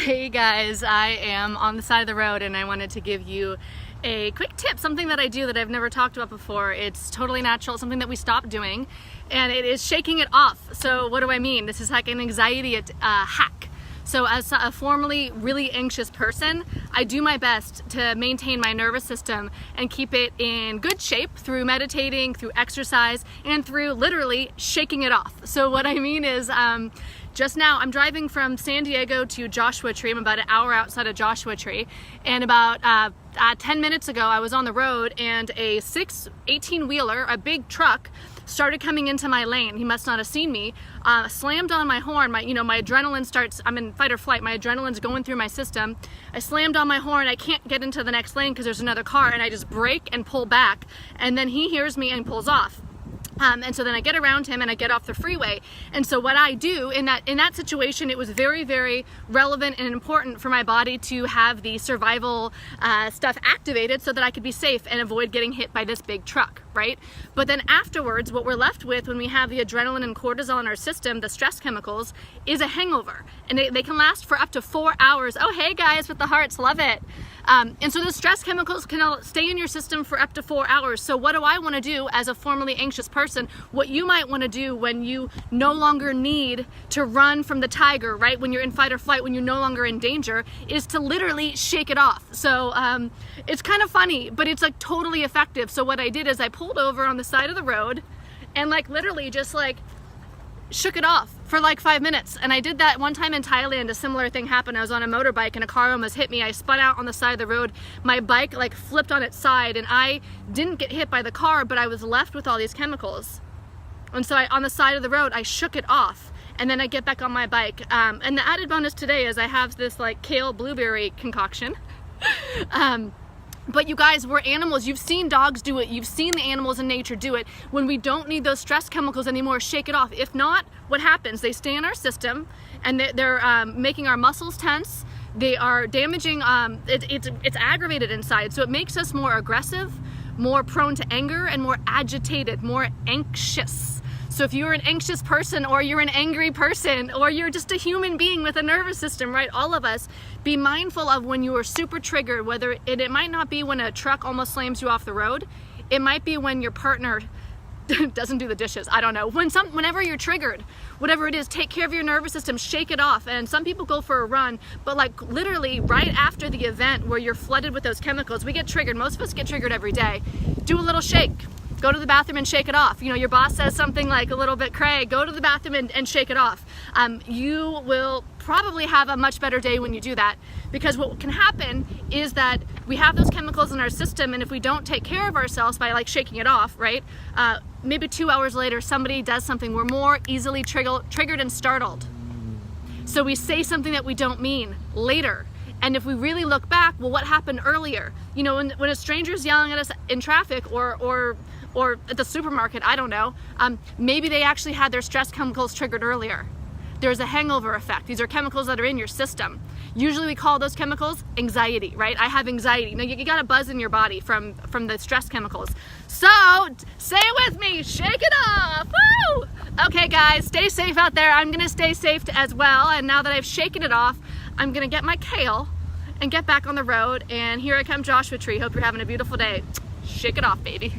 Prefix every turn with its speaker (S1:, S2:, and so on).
S1: Hey guys, I am on the side of the road and I wanted to give you a quick tip, something that I do that I've never talked about before. It's totally natural, something that we stopped doing, and it is shaking it off. So what do I mean? This is like an anxiety hack. So as a formerly really anxious person, I do my best to maintain my nervous system and keep it in good shape through meditating, through exercise, and through literally shaking it off. So what I mean is, just now I'm driving from San Diego to Joshua Tree. I'm about an hour outside of Joshua Tree, and about 10 minutes ago I was on the road and a 18-wheeler, a big truck, started coming into my lane. He must not have seen me. Slammed on my horn. My adrenaline starts, I'm in fight or flight. My adrenaline's going through my system. I slammed on my horn. I can't get into the next lane because there's another car, and I just brake and pull back. And then he hears me and pulls off. And so then I get around him and I get off the freeway. And so what I do in that situation, it was very, very relevant and important for my body to have the survival stuff activated so that I could be safe and avoid getting hit by this big truck, right? But then afterwards, what we're left with when we have the adrenaline and cortisol in our system, the stress chemicals, is a hangover. And they can last for up to 4 hours. Oh, hey guys with the hearts, love it. And so the stress chemicals can stay in your system for up to 4 hours. So what do I want to do as a formerly anxious person? What you might want to do when you no longer need to run from the tiger, right? When you're in fight or flight, when you're no longer in danger, is to literally shake it off. So it's kind of funny, but it's like totally effective. So what I did is I pulled over on the side of the road and like literally just like shook it off for like 5 minutes. And I did that one time in Thailand. A similar thing happened. I was on a motorbike and a car almost hit me. I spun out on the side of the road. My bike like flipped on its side and I didn't get hit by the car, but I was left with all these chemicals. And so on the side of the road, I shook it off. And then I get back on my bike. And the added bonus today is I have this like kale blueberry concoction. But you guys, we're animals. You've seen dogs do it. You've seen the animals in nature do it. When we don't need those stress chemicals anymore, shake it off. If not, what happens? They stay in our system and they're making our muscles tense. They are damaging, it's aggravated inside. So it makes us more aggressive, more prone to anger, and more agitated, more anxious. So if you're an anxious person, or you're an angry person, or you're just a human being with a nervous system, right? All of us, be mindful of when you are super triggered, whether it might not be when a truck almost slams you off the road. It might be when your partner doesn't do the dishes. I don't know. Whenever you're triggered, whatever it is, take care of your nervous system, shake it off. And some people go for a run, but like literally right after the event where you're flooded with those chemicals, we get triggered. Most of us get triggered every day. Do a little shake. Go to the bathroom and shake it off. You know, your boss says something like a little bit cray, go to the bathroom and shake it off. You will probably have a much better day when you do that, because what can happen is that we have those chemicals in our system, and if we don't take care of ourselves by like shaking it off, right? Maybe 2 hours later, somebody does something. We're more easily triggered and startled. So we say something that we don't mean later. And if we really look back, well, what happened earlier? You know, when a stranger's yelling at us in traffic or at the supermarket, I don't know, maybe they actually had their stress chemicals triggered earlier. There's a hangover effect. These are chemicals that are in your system. Usually we call those chemicals anxiety, right? I have anxiety. Now you got a buzz in your body from the stress chemicals. So say it with me, shake it off, woo! Okay guys, stay safe out there. I'm gonna stay safe as well. And now that I've shaken it off, I'm gonna get my kale and get back on the road. And here I come, Joshua Tree. Hope you're having a beautiful day. Shake it off, baby.